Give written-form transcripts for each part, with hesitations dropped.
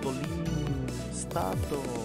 Rotolin stato.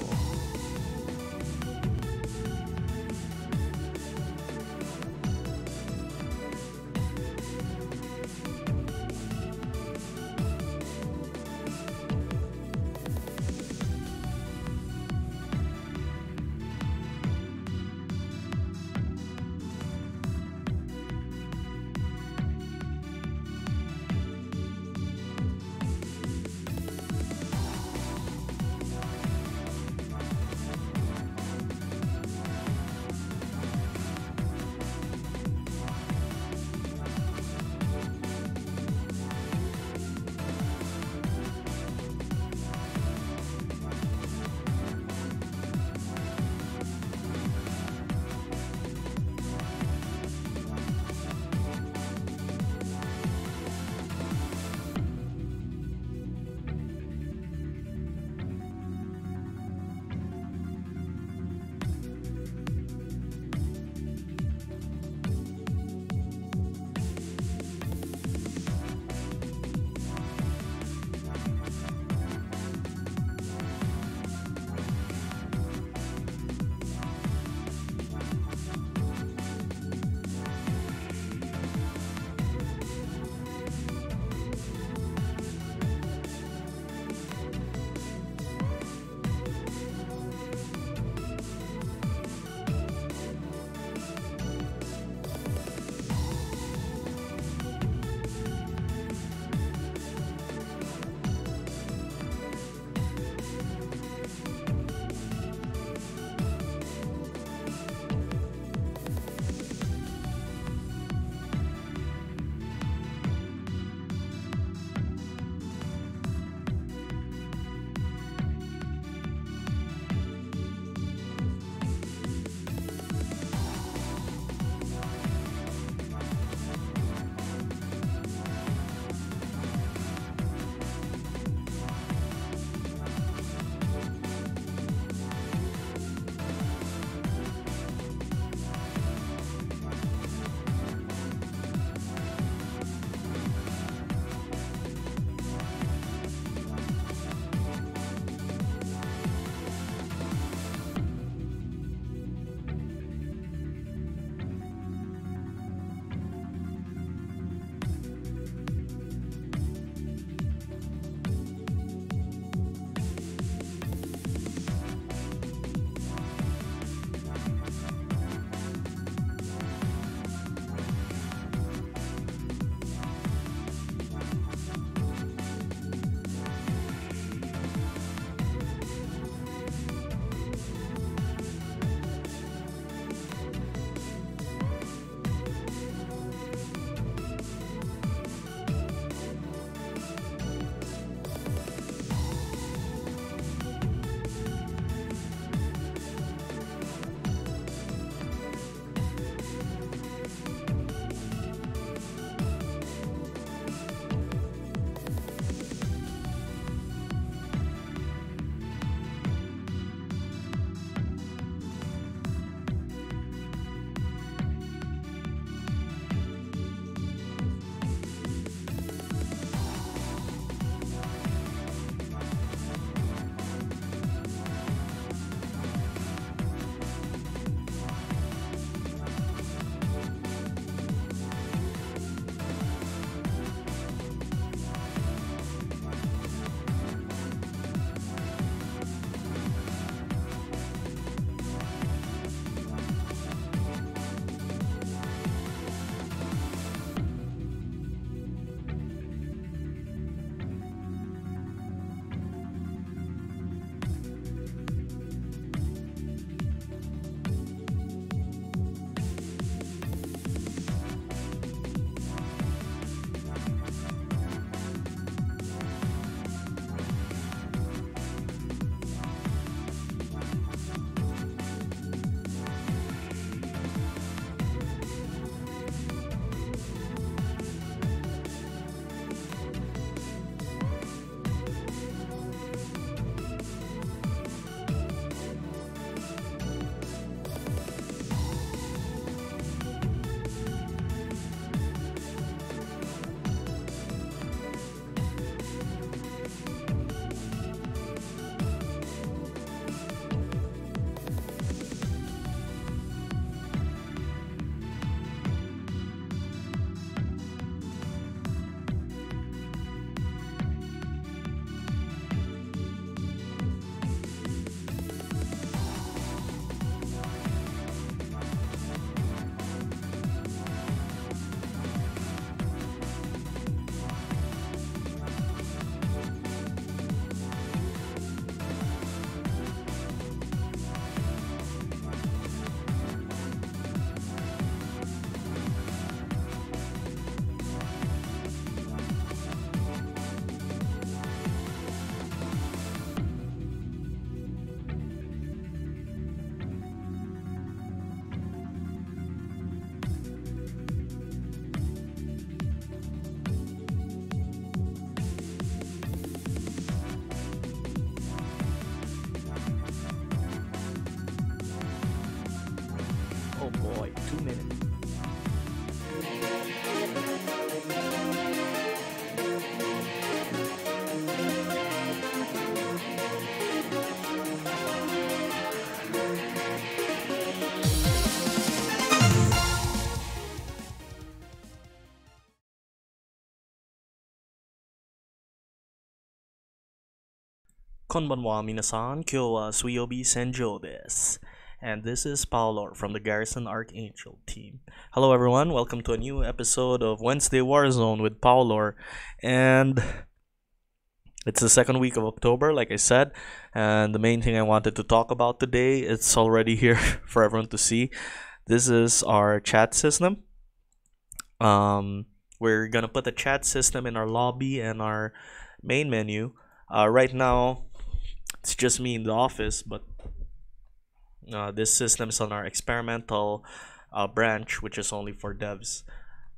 Konbanwa minasan, kyo wa suyobi senjo desu. And this is Paolo from the Garrison Archangel team. Hello everyone, welcome to a new episode of Wednesday Warzone with Paolo. And it's the second week of October, like I said. And the main thing I wanted to talk about today, it's already here for everyone to see. This is our chat system. We're gonna put the chat system in our lobby and our main menu. Right now, it's just me in the office, but this system is on our experimental branch, which is only for devs.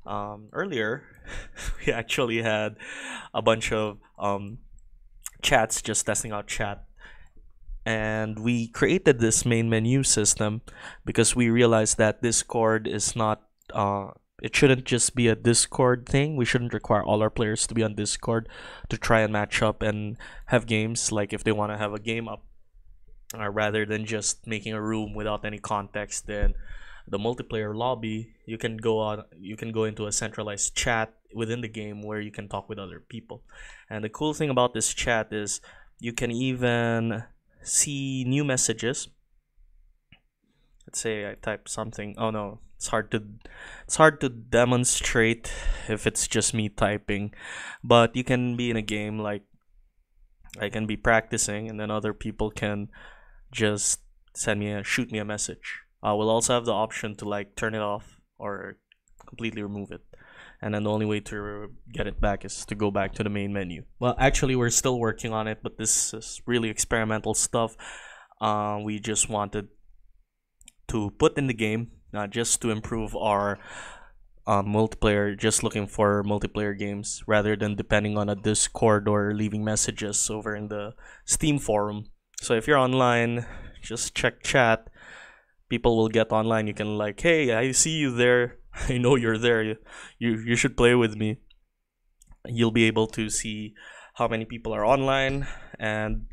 Earlier, we actually had a bunch of chats, just testing out chat. And we created this main menu system because we realized that Discord is not, it shouldn't just be a Discord thing. We shouldn't require all our players to be on Discord to try and match up and have games, like if they want to have a game up, rather than just making a room without any context. Then the multiplayer lobby, you can go into a centralized chat within the game where you can talk with other people. And the cool thing about this chat is you can even see new messages. Let's say I type something. Oh no, it's hard to demonstrate if it's just me typing, but you can be in a game, like I can be practicing and then other people can just shoot me a message. We'll also have the option to like turn it off or completely remove it. And then the only way to get it back is to go back to the main menu. Well, actually, we're still working on it, but this is really experimental stuff. We just wanted to put in the game, just to improve our multiplayer, just looking for multiplayer games rather than depending on a Discord or leaving messages over in the Steam forum. So if you're online, just check chat. People will get online. You can like, hey, I see you there. I know you're there. You should play with me. You'll be able to see how many people are online. And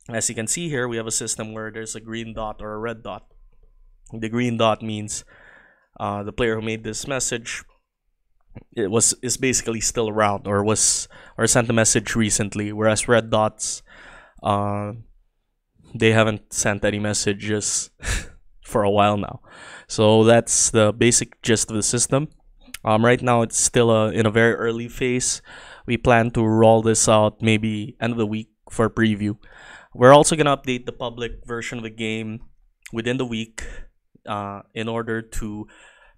as you can see here, we have a system where there's a green dot or a red dot. The green dot means the player who made this message is basically still around or sent a message recently, whereas red dots, they haven't sent any messages for a while now. So that's the basic gist of the system. Right now it's still in a very early phase. We plan to roll this out maybe end of the week for preview. We're also gonna update the public version of the game within the week in order to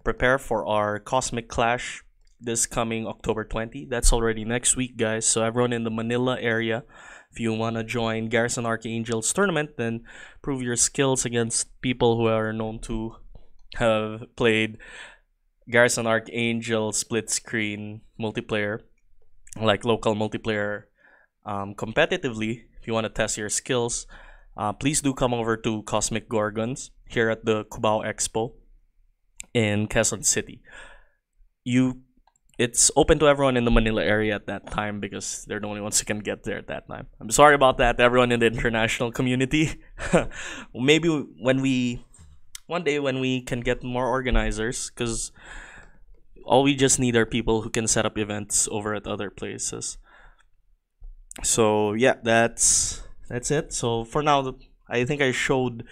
prepare for our Cosmic Clash this coming October 20. That's already next week, guys. So everyone in the Manila area, if you want to join Garrison Archangel's tournament, then prove your skills against people who are known to have played Garrison Archangel split screen multiplayer, like local multiplayer, competitively. If you want to test your skills, please do come over to Cosmic Gorgons here at the Cubao Expo in Quezon City. It's open to everyone in the Manila area at that time because they're the only ones who can get there at that time. I'm sorry about that, everyone in the international community. Maybe one day when we can get more organizers, because all we just need are people who can set up events over at other places. So yeah, that's it. So for now, I think I showed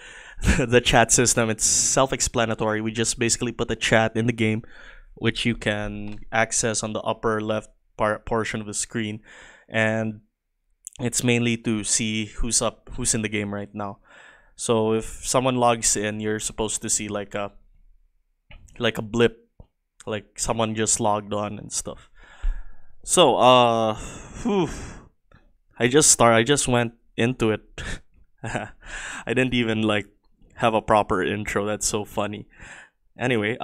the chat system. It's self-explanatory. We just basically put the chat in the game, which you can access on the upper left portion of the screen, and it's mainly to see who's in the game right now. So if someone logs in, you're supposed to see like a blip, like someone just logged on and stuff. So I just went into it. I didn't even like have a proper intro. That's so funny. Anyway,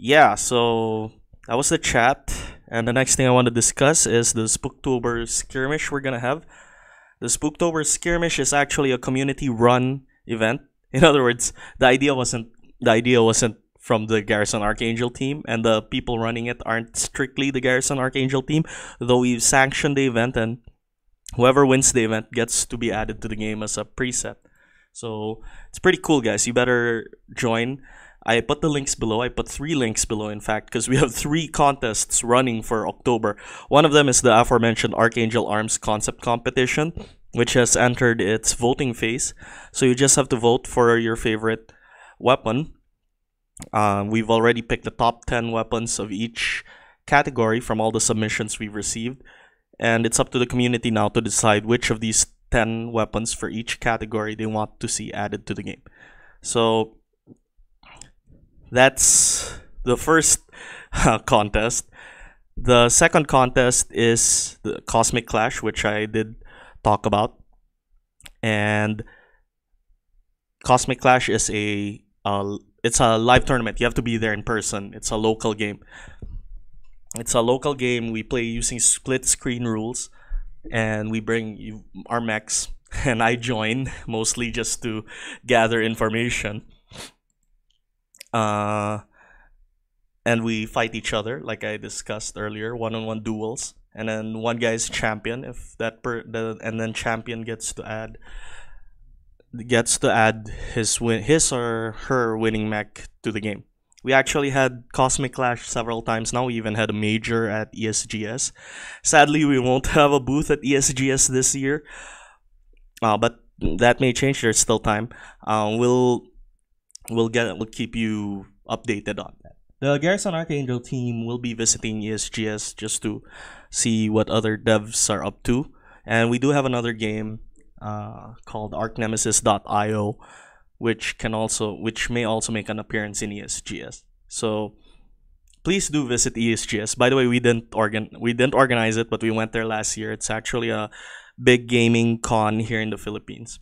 yeah, so that was the chat, and the next thing I want to discuss is the Spooktober Skirmish we're gonna have. The Spooktober Skirmish is actually a community-run event. In other words, the idea wasn't from the Garrison Archangel team, and the people running it aren't strictly the Garrison Archangel team, though we've sanctioned the event, and whoever wins the event gets to be added to the game as a preset. So it's pretty cool, guys. You better join. I put the links below. I put 3 links below, in fact, because we have 3 contests running for October. One of them is the aforementioned Archangel Arms Concept Competition, which has entered its voting phase. So you just have to vote for your favorite weapon. We've already picked the top 10 weapons of each category from all the submissions we've received. And it's up to the community now to decide which of these 10 weapons for each category they want to see added to the game. So that's the first contest. The second contest is the Cosmic Clash, which I did talk about. And Cosmic Clash is it's a live tournament. You have to be there in person. It's a local game. We play using split screen rules, and we bring our mechs, and I join mostly just to gather information. And we fight each other, like I discussed earlier, one-on-one duels, and then one guy's champion. If and then champion gets to add his or her winning mech to the game. We actually had Cosmic Clash several times now. We even had a major at ESGS. Sadly, we won't have a booth at ESGS this year, but that may change. There's still time. We'll keep you updated on that. The Garrison Archangel team will be visiting ESGS just to see what other devs are up to, and we do have another game called ArchNemesis.io, which may also make an appearance in ESGS. So please do visit ESGS. By the way, we didn't organize it, but we went there last year. It's actually a big gaming con here in the Philippines.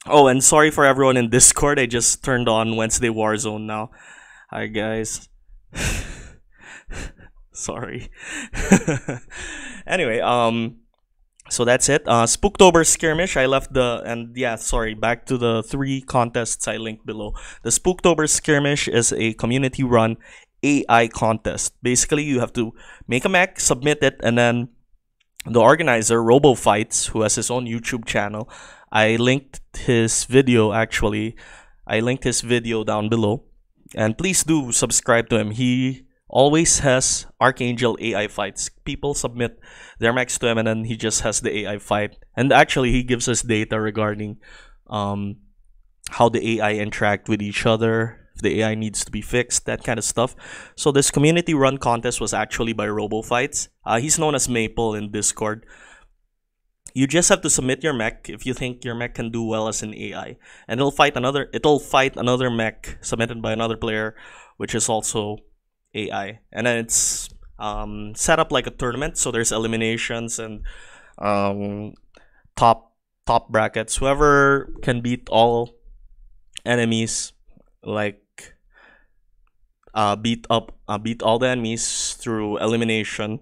Oh, and sorry for everyone in Discord. I just turned on Wednesday Warzone now. Hi guys. Sorry. Anyway, so that's it. Spooktober Skirmish. I left back to the 3 contests I linked below. The Spooktober Skirmish is a community-run AI contest. Basically, you have to make a mech, submit it, and then the organizer, RoboFights, who has his own YouTube channel, I linked his video down below. And please do subscribe to him. He always has Archangel AI fights. People submit their mechs to him, and then he just has the AI fight. And actually, he gives us data regarding how the AI interact with each other, if the AI needs to be fixed, that kind of stuff. So this community run contest was actually by RoboFights. He's known as Maple in Discord. You just have to submit your mech if you think your mech can do well as an AI, and it'll fight another mech submitted by another player, which is also AI. And then it's set up like a tournament, so there's eliminations and top brackets. Whoever can beat all enemies, like beat all the enemies through elimination,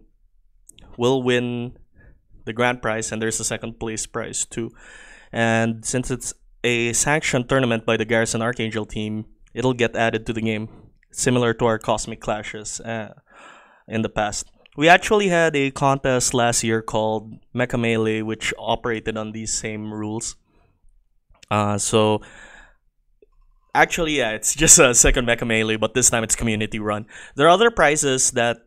will win the grand prize, and there's a second place prize too. And since it's a sanctioned tournament by the Garrison Archangel team, it'll get added to the game, similar to our Cosmic Clashes in the past. We actually had a contest last year called Mecha Melee, which operated on these same rules. So actually, yeah, it's just a second Mecha Melee, but this time it's community run. There are other prizes that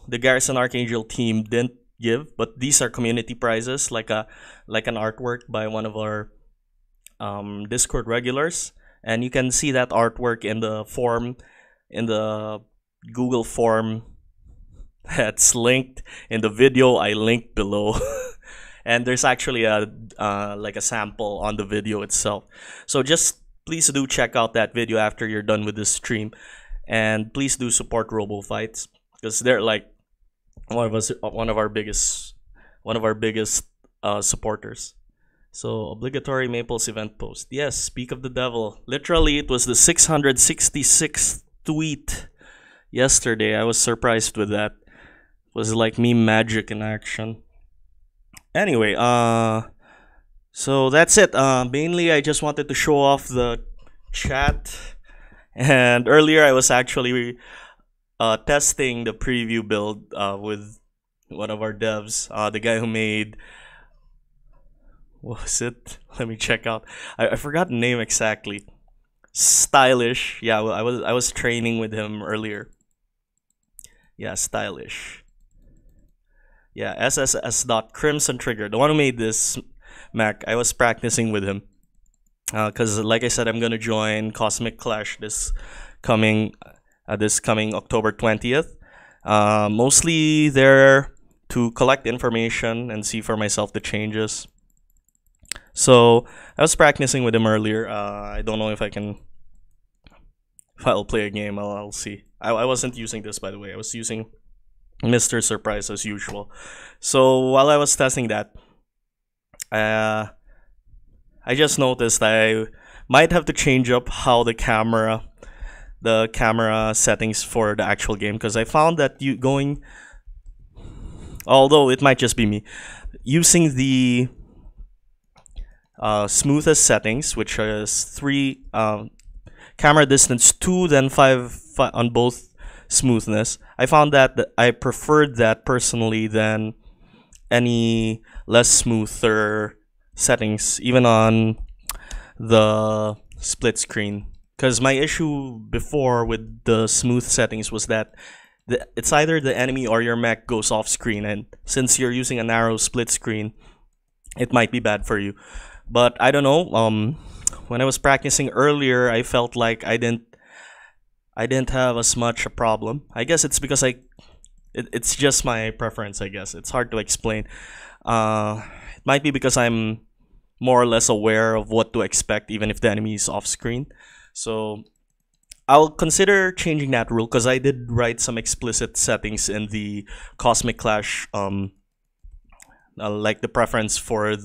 the Garrison Archangel team didn't give, but these are community prizes, like an artwork by one of our Discord regulars, and you can see that artwork in the Google form that's linked in the video I linked below. And there's actually a sample on the video itself. So just please do check out that video after you're done with this stream, and please do support RoboFights, because they're like one of our biggest supporters. So obligatory Maples event post. Yes, speak of the devil. Literally, it was the 666th tweet yesterday. I was surprised with that. It was like meme magic in action. Anyway, so that's it. Mainly, I just wanted to show off the chat. And earlier, I was actually testing the preview build with one of our devs, the guy who made, what was it? Let me check out. I forgot the name exactly. Stylish. Yeah, I was training with him earlier. Yeah, stylish. Yeah, SSS dot Crimson Trigger, the one who made this Mac. I was practicing with him because, like I said, I'm gonna join Cosmic Clash coming this coming October 20th. Mostly there to collect information and see for myself the changes. So I was practicing with him earlier. I don't know if I'll play a game. I'll see. I wasn't using this, by the way. I was using Mr. Surprise as usual. So while I was testing that, uh, I just noticed I might have to change up how the camera settings for the actual game, because I found that although it might just be me, using the smoothest settings, which is 3 camera distance 2, then 5 on both smoothness. I found that I preferred that personally than any less smoother settings, even on the split screen. Because my issue before with the smooth settings was that it's either the enemy or your mech goes off screen, and since you're using a narrow split screen, it might be bad for you. But I don't know. When I was practicing earlier, I felt like I didn't have as much a problem. I guess it's because it's just my preference. I guess it's hard to explain. It might be because I'm more or less aware of what to expect, even if the enemy is off screen. So I'll consider changing that rule, because I did write some explicit settings in the Cosmic Clash, like the preferences for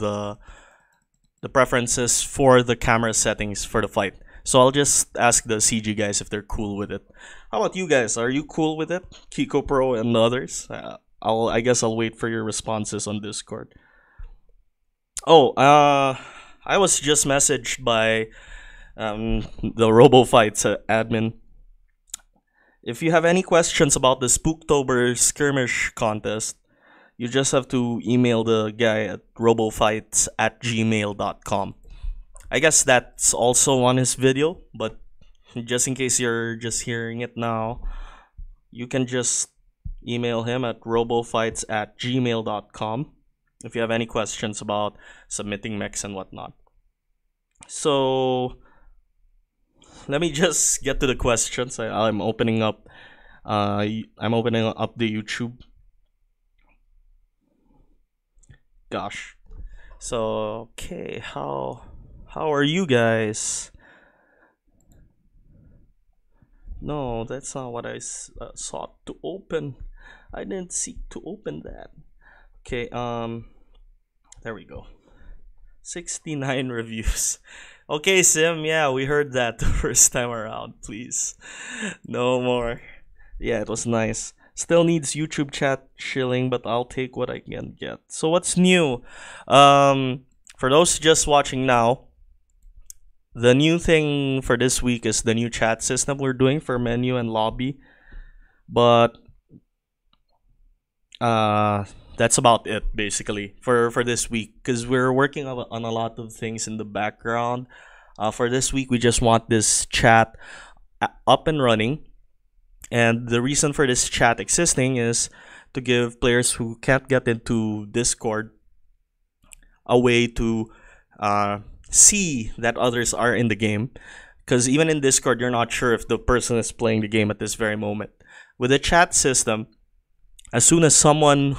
the camera settings for the fight. So I'll just ask the CG guys if they're cool with it. How about you guys? Are you cool with it? Kiko Pro and others? I guess I'll wait for your responses on Discord. Oh, I was just messaged by the RoboFights admin. If you have any questions about the Spooktober Skirmish contest, you just have to email the guy at robofights@gmail.com. I guess that's also on his video, but just in case you're just hearing it now, you can just email him at robofights@gmail.com if you have any questions about submitting mechs and whatnot. So let me just get to the questions. I'm opening up the YouTube. Gosh. So okay, how are you guys? No, that's not what I sought to open. I didn't seek to open that. Okay, there we go. 69 reviews. Okay, Sim, yeah, we heard that the first time around. Please, no more. Yeah, it was nice. Still needs YouTube chat shilling, but I'll take what I can get. So what's new? For those just watching now, the new thing for this week is the new chat system we're doing for menu and lobby. But that's about it basically for this week, because we're working on a lot of things in the background. For this week, we just want this chat up and running. And the reason for this chat existing is to give players who can't get into Discord a way to see that others are in the game. Because even in Discord, you're not sure if the person is playing the game at this very moment. With the chat system, as soon as someone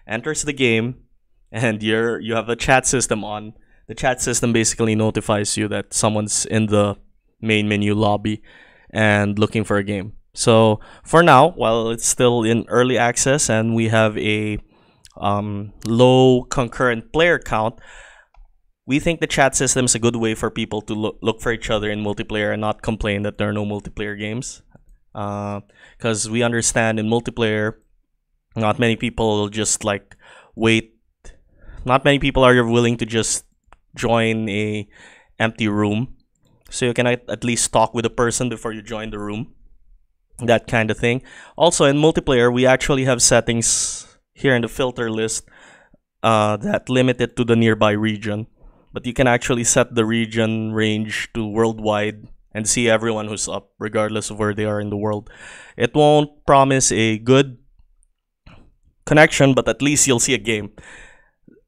enters the game and you have a chat system on, the chat system basically notifies you that someone's in the main menu lobby and looking for a game. So for now, while it's still in early access and we have a low concurrent player count, we think the chat system is a good way for people to look for each other in multiplayer and not complain that there are no multiplayer games. Because we understand in multiplayer, not many people will just like wait. Not many people are willing to just join a empty room. So you can at least talk with a person before you join the room. That kind of thing. Also in multiplayer, we actually have settings here in the filter list that limit it to the nearby region. but you can actually set the region range to worldwide and see everyone who's up, regardless of where they are in the world. It won't promise a good connection, but at least you'll see a game.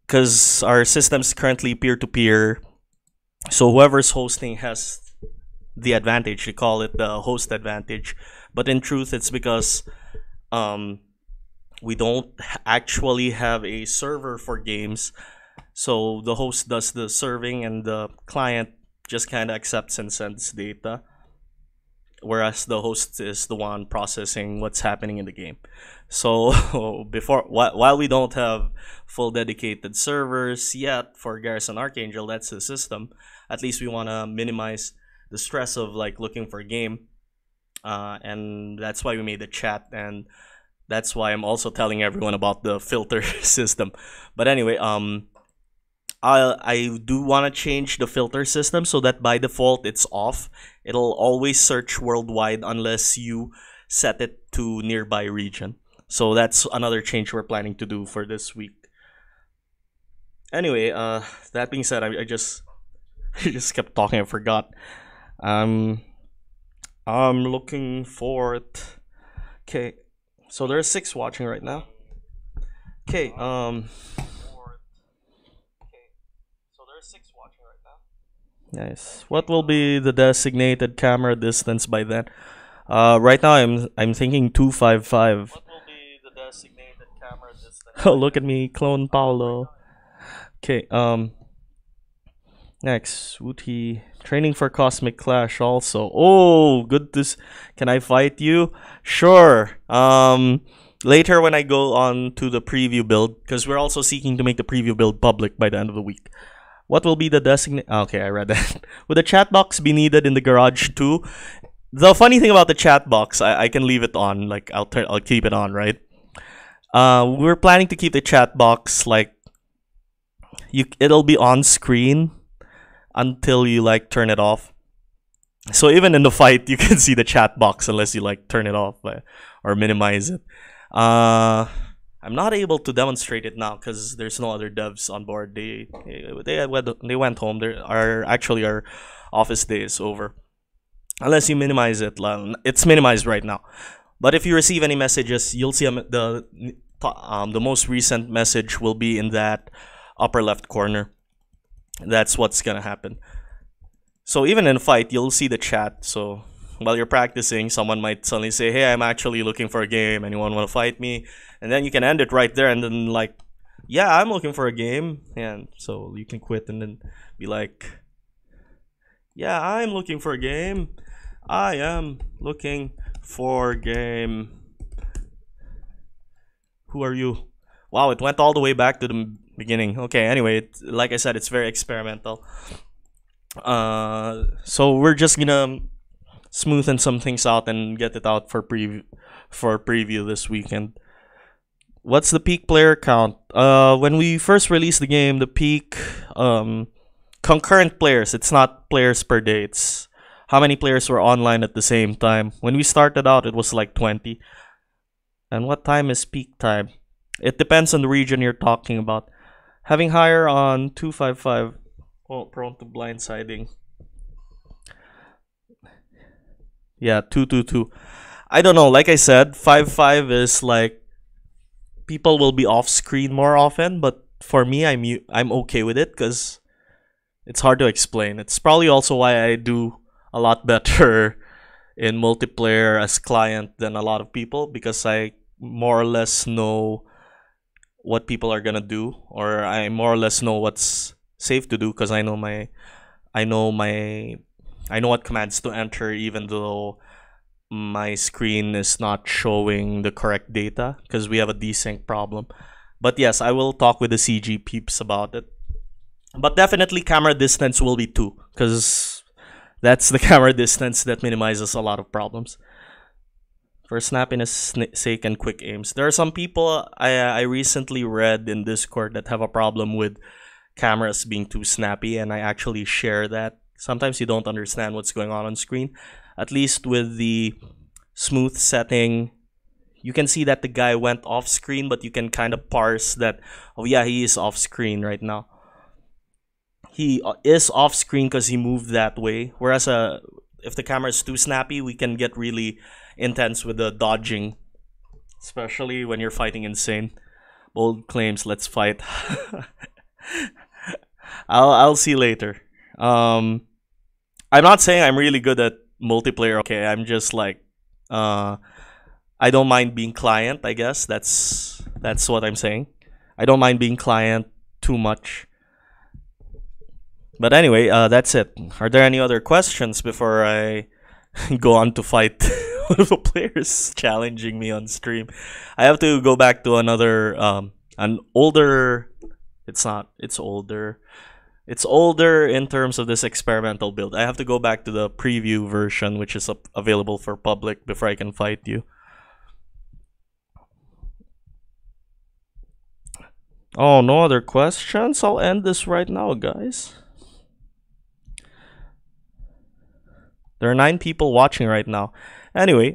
Because our system's currently peer-to-peer, so whoever's hosting has the advantage. You call it the host advantage, but in truth, it's because we don't actually have a server for games. So the host does the serving and the client just kind of accepts and sends data, whereas the host is the one processing what's happening in the game. So while we don't have full dedicated servers yet for Garrison Archangel, that's the system. At least we want to minimize the stress of like looking for a game, and that's why we made the chat, and that's why I'm also telling everyone about the filter system. But anyway, I do want to change the filter system so that by default it's off. It'll always search worldwide unless you set it to nearby region. So that's another change we're planning to do for this week. Anyway, that being said, I just I just kept talking. I forgot. I'm looking for it. Okay, so there's 6 watching right now. Okay, nice. What will be the designated camera distance by then? Right now I'm thinking 255. What will be the designated camera distance? Oh, look at me, clone Paulo. Okay, next, Wooty. Training for Cosmic Clash also. Oh, good to can I fight you? Sure. Later when I go on to the preview build, because we're also seeking to make the preview build public by the end of the week. What will be the designate? Okay, I read that. Would the chat box be needed in the garage too? The funny thing about the chat box, I can leave it on. Like I'll keep it on, right? We're planning to keep the chat box like it'll be on screen until you like turn it off. So even in the fight, you can see the chat box unless you like turn it off or minimize it. I'm not able to demonstrate it now because there's no other devs on board. They went home. Actually our office day is over. Unless you minimize it, it's minimized right now. But if you receive any messages, you'll see the most recent message will be in that upper left corner. That's what's gonna happen. So even in a fight, you'll see the chat. So while you're practicing, someone might suddenly say, "Hey, I'm actually looking for a game. Anyone want to fight me?" And then you can end it right there, and then like, "Yeah, I'm looking for a game," and so you can quit and then be like, "Yeah, I'm looking for a game. I am looking for a game. Who are you?" Wow, it went all the way back to the beginning. Okay, anyway, like I said, it's very experimental. So we're just gonna smoothen some things out and get it out for preview this weekend. What's the peak player count? When we first released the game, the peak concurrent players. It's not players per day. It's how many players were online at the same time. When we started out, it was like 20. And what time is peak time? It depends on the region you're talking about. Having higher on 255. Oh, prone to blindsiding. Yeah, 222. I don't know. Like I said, 55 is like people will be off screen more often. But for me, I'm okay with it because it's hard to explain. It's probably also why I do a lot better in multiplayer as client than a lot of people, because I more or less know what people are gonna do, or I more or less know what's safe to do because I know what commands to enter, even though my screen is not showing the correct data because we have a desync problem. But yes, I will talk with the CG peeps about it. But definitely camera distance will be 2 because that's the camera distance that minimizes a lot of problems. For snappiness sake and quick aims. There are some people I recently read in Discord that have a problem with cameras being too snappy, and I actually share that. Sometimes you don't understand what's going on screen. At least with the smooth setting, you can see that the guy went off screen, but you can kind of parse that, oh yeah, he is off screen right now. he is off screen because he moved that way. Whereas if the camera is too snappy, we can get really intense with the dodging, especially when you're fighting insane. Bold claims, let's fight. I'll see later. I'm not saying I'm really good at multiplayer. Okay, I'm just like I don't mind being client. I guess that's what I'm saying. I don't mind being client too much. But anyway, that's it. Are there any other questions before I go on to fight one of the players challenging me on stream? I have to go back to another an older. It's not. It's older. It's older in terms of this experimental build. I have to go back to the preview version, which is available for public before I can fight you. Oh, no other questions? I'll end this right now, guys. There are 9 people watching right now. Anyway,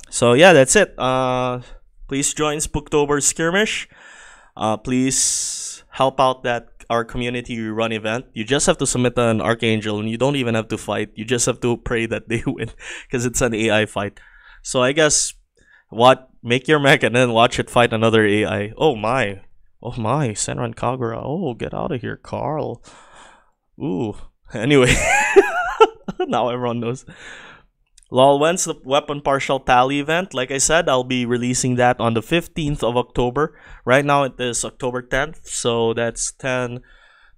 so yeah, that's it. Please join Spooktober Skirmish. Please help out our community run event. You just have to submit an Archangel, and you don't even have to fight. You just have to pray that they win, because it's an AI fight. So I guess make your mech and then watch it fight another AI. Oh my, Senran Kagura. Oh, get out of here, Carl. Ooh. Anyway, now everyone knows. Lol, when's the weapon partial tally event? Like I said, I'll be releasing that on the 15th of October. Right now it is October 10th, so that's 10.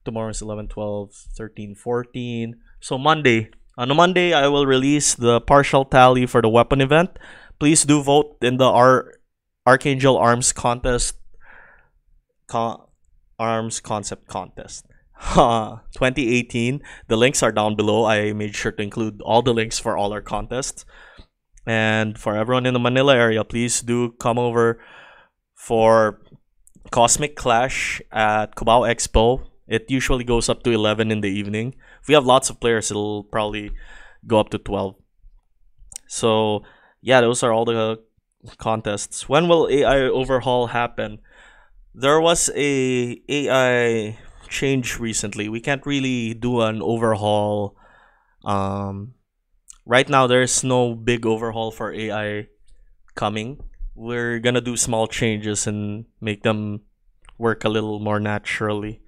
Tomorrow is 11, 12, 13, 14. So Monday. On a Monday, I will release the partial tally for the weapon event. Please do vote in the Archangel Arms Contest. Arms Concept Contest. 2018. The links are down below. I made sure to include all the links for all our contests. And for everyone in the Manila area, please do come over for Cosmic Clash at Cubao Expo. It usually goes up to 11 in the evening. If we have lots of players, it'll probably go up to 12. So yeah, those are all the contests. When will AI overhaul happen? There was a AI change recently. We can't really do an overhaul. Right now there's no big overhaul for AI coming. We're gonna do small changes and make them work a little more naturally,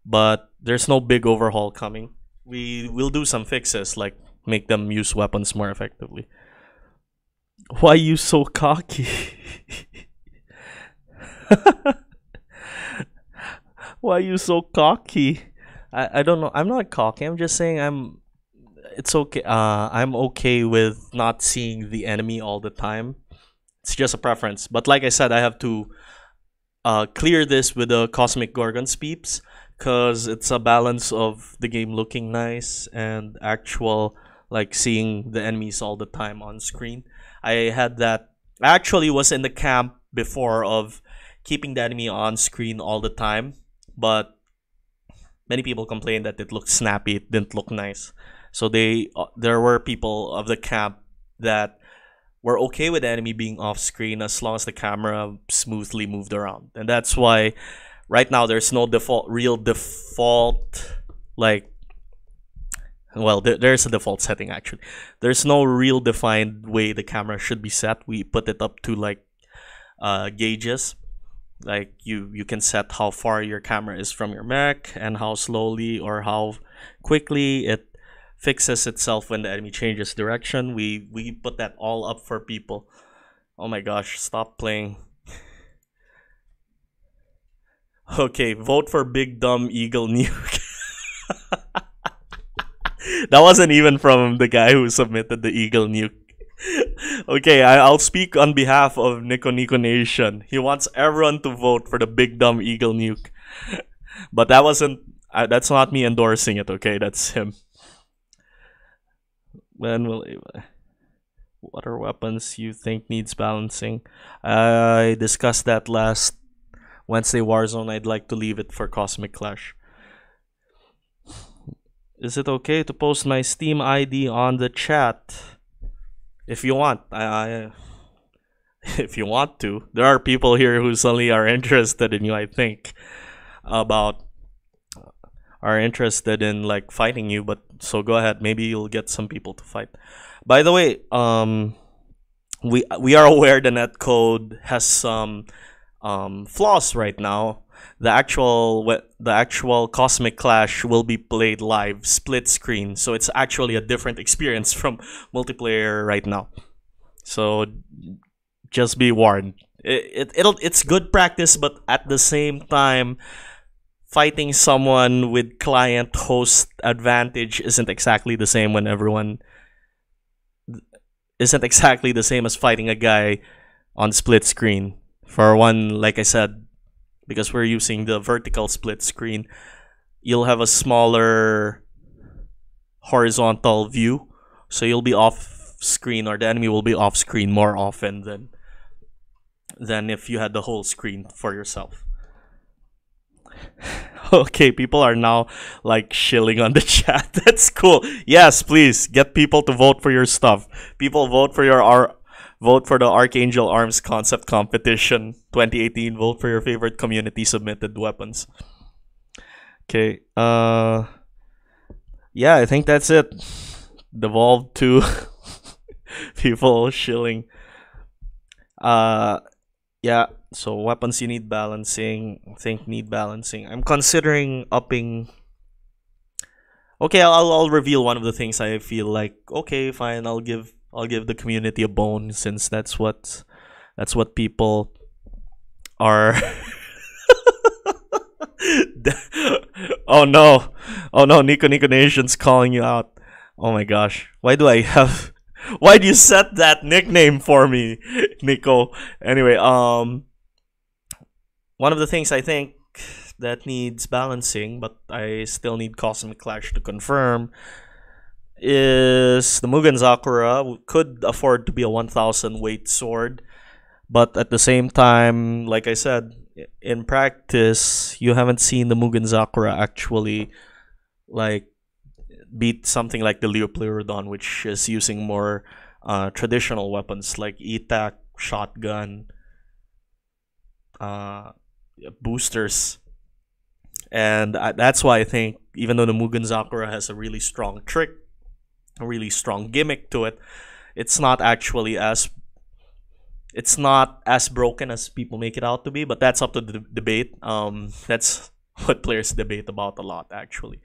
but there's no big overhaul coming. We will do some fixes, like make them use weapons more effectively. Why you so cocky? Why you so cocky? I don't know. I'm not cocky. I'm just saying it's okay. I'm okay with not seeing the enemy all the time. It's just a preference. But like I said, I have to clear this with the Cosmic Gorgons peeps, because it's a balance of the game looking nice and actual, like, seeing the enemies all the time on screen. I had that. I actually was in the camp before of keeping the enemy on screen all the time, but many people complained that it looked snappy, it didn't look nice. So there were people of the camp that were okay with the enemy being off screen as long as the camera smoothly moved around. And that's why right now there's no real default, like, well, there's a default setting actually. There's no real defined way the camera should be set. We put it up to like gauges. Like you can set how far your camera is from your mech and how slowly or how quickly it fixes itself when the enemy changes direction. We put that all up for people. Oh my gosh, stop playing. Okay, vote for Big Dumb Eagle Nuke. That wasn't even from the guy who submitted the Eagle Nuke. Okay, I'll speak on behalf of Nico Nico Nation. He wants everyone to vote for the Big Dumb Eagle Nuke. But that wasn't... that's not me endorsing it, okay? That's him. When will... What are weapons you think needs balancing? I discussed that last Wednesday Warzone. I'd like to leave it for Cosmic Clash. Is it okay to post my Steam ID on the chat? If you want, if you want to. There are people here who suddenly are interested in you, I think. About are interested in like fighting you. But so go ahead, maybe you'll get some people to fight. By the way, we are aware the netcode has some flaws right now. The actual Cosmic Clash will be played live, split screen, so it's actually a different experience from multiplayer right now. So just be warned. It's good practice, but at the same time, fighting someone with client host advantage isn't exactly the same when everyone isn't exactly the same as fighting a guy on split screen. For one, like I said, because we're using the vertical split screen, you'll have a smaller horizontal view, so you'll be off screen, or the enemy will be off screen more often than if you had the whole screen for yourself. Okay, people are now like shilling on the chat. That's cool. Yes, please get people to vote for your stuff. People vote for vote for the Archangel Arms Concept Competition 2018. Vote for your favorite community submitted weapons. Okay. Yeah, I think that's it. Devolved to people shilling. Yeah. So weapons you need balancing. I think need balancing. I'm considering upping. Okay, I'll reveal one of the things I feel like. Okay, fine. I'll give the community a bone, since that's what people are. Oh no, Nico Nation's calling you out. Oh my gosh, why do you set that nickname for me, Nico? Anyway, one of the things I think that needs balancing, but I still need Cosmic Clash to confirm, is the Mugen Sakura. Could afford to be a 1000 weight sword, but at the same time, like I said, in practice, you haven't seen the Mugen Sakura actually like beat something like the Leopleurodon, which is using more traditional weapons like ETAC, shotgun, boosters. And that's why I think, even though the Mugen Sakura has a really strong trick, a really strong gimmick to it, it's not as broken as people make it out to be. But that's up to the debate. That's what players debate about a lot, actually.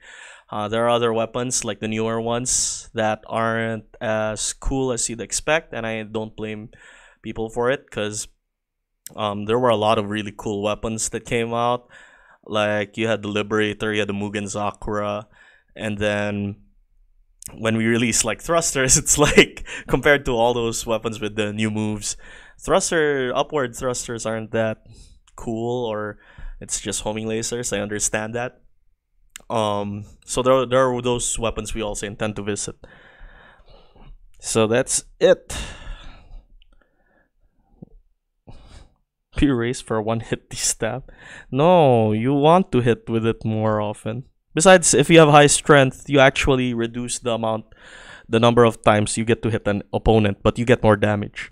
There are other weapons, like the newer ones, that aren't as cool as you'd expect, and I don't blame people for it, because there were a lot of really cool weapons that came out. Like, you had the Liberator, you had the Mugen Sakura, and then when we release like thrusters, it's like, compared to all those weapons with the new moves, upward thrusters aren't that cool, or it's just homing lasers. I understand that. So there are those weapons we also intend to visit. So that's it. Be raised for one hit stab. No, you want to hit with it more often. Besides, if you have high strength, you actually reduce the number of times you get to hit an opponent, but you get more damage.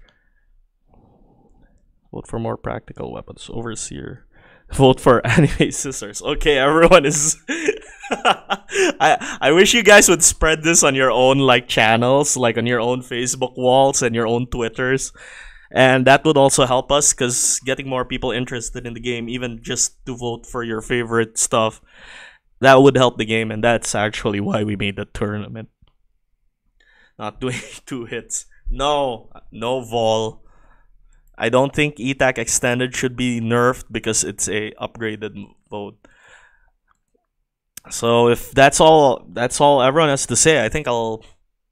Vote for more practical weapons. Overseer. Vote for anime scissors. Okay, everyone is. I wish you guys would spread this on your own like channels, like on your own Facebook walls and your own Twitters. And that would also help us, because getting more people interested in the game, even just to vote for your favorite stuff, that would help the game. And that's actually why we made the tournament. Not doing 2 hits. No Vol. I don't think ETAC Extended should be nerfed because it's a upgraded mode. So if that's all everyone has to say, I think I'll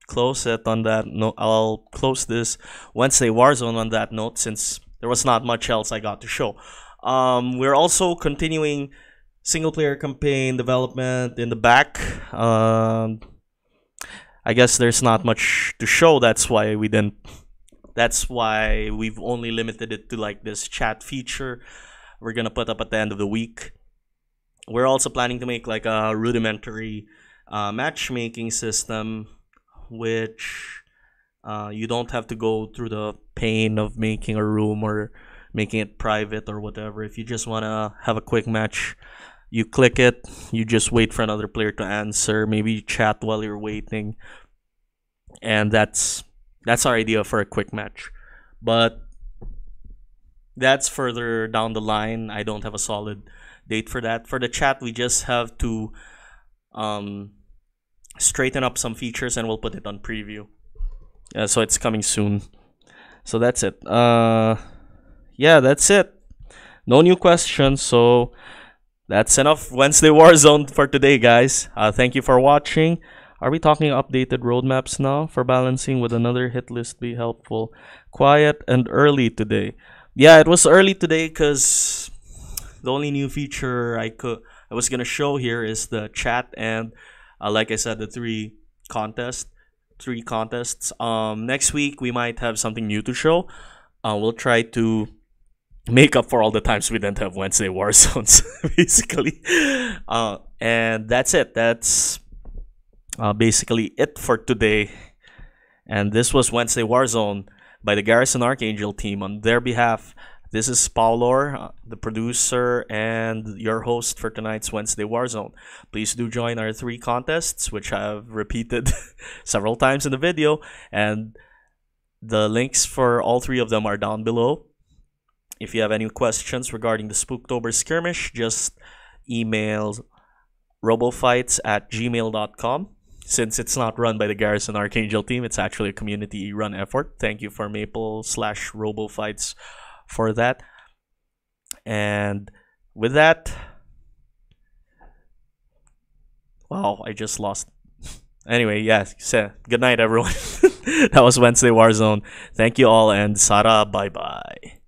close it on that note. I'll close this Wednesday Warzone on that note, since there was not much else I got to show. We're also continuing single player campaign development in the back. I guess there's not much to show. That's why we've only limited it to like this chat feature we're gonna put up at the end of the week. We're also planning to make like a rudimentary matchmaking system, which you don't have to go through the pain of making a room or making it private or whatever. If you just want to have a quick match, You click it, you just wait for another player to answer, maybe chat while you're waiting, and that's our idea for a quick match. But that's further down the line. I don't have a solid date for that. For the chat, we just have to um, straighten up some features, and we'll put it on preview. So it's coming soon. So that's it. Yeah, that's it. No new questions. So that's enough Wednesday Warzone for today, guys. Thank you for watching. Are we talking updated roadmaps now? For balancing with another hit list be helpful. Quiet and early today. Yeah, it was early today because the only new feature I was gonna show here is the chat and, like I said, the three contests. Next week we might have something new to show. We'll try to make up for all the times we didn't have Wednesday Warzones, basically. And that's it. That's basically it for today. And this was Wednesday Warzone by the Garrison Archangel team. On their behalf, this is Paulor, the producer and your host for tonight's Wednesday Warzone. Please do join our 3 contests, which I've repeated several times in the video. And the links for all 3 of them are down below. If you have any questions regarding the Spooktober Skirmish, just email robofights@gmail.com. Since it's not run by the Garrison Archangel team, it's actually a community-run effort. Thank you for Maple/robofights for that. And with that, wow, I just lost. Anyway, yeah, good night, everyone. That was Wednesday Warzone. Thank you all, and Sara, bye-bye.